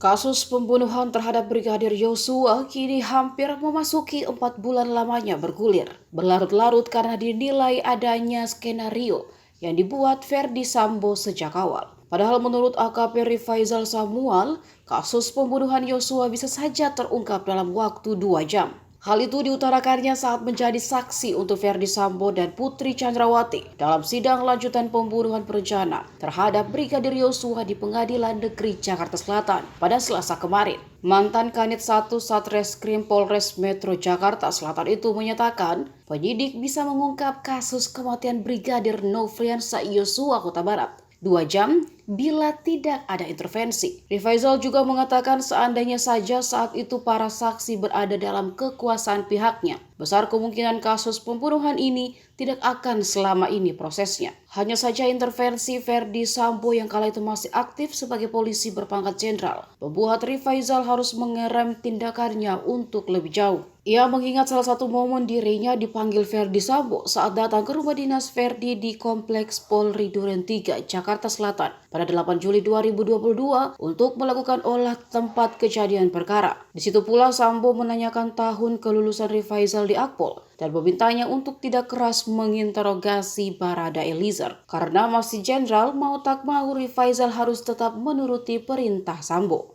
Kasus pembunuhan terhadap Brigadir Yosua kini hampir memasuki 4 bulan lamanya bergulir. Berlarut-larut karena dinilai adanya skenario yang dibuat Verdi Sambo sejak awal. Padahal menurut AKP Rifaizal Samuel, kasus pembunuhan Yosua bisa saja terungkap dalam waktu 2 jam. Hal itu diutarakannya saat menjadi saksi untuk Verdi Sambo dan Putri Chandrawati dalam sidang lanjutan pembunuhan berencana terhadap Brigadir Yosua di Pengadilan Negeri Jakarta Selatan pada Selasa kemarin. Mantan Kanit 1 Satreskrim Polres Metro Jakarta Selatan itu menyatakan penyidik bisa mengungkap kasus kematian Brigadir Nofriansah Yosua Kota Barat 2 jam bila tidak ada intervensi. Rifaizal juga mengatakan seandainya saja saat itu para saksi berada dalam kekuasaan pihaknya, besar kemungkinan kasus pembunuhan ini tidak akan selama ini prosesnya. Hanya saja intervensi Verdi Sambo yang kala itu masih aktif sebagai polisi berpangkat jenderal membuat Rifaizal harus mengerem tindakannya untuk lebih jauh. Ia mengingat salah satu momen dirinya dipanggil Verdi Sambo saat datang ke rumah dinas Verdi di Kompleks Polri Duren 3, Jakarta Selatan pada 8 Juli 2022 untuk melakukan olah tempat kejadian perkara. Di situ pula Sambo menanyakan tahun kelulusan Rifaizal di Akpol dan memintanya untuk tidak keras menginterogasi Barada Eliezer karena masih jenderal mau tak mau Rifaizal harus tetap menuruti perintah Sambo.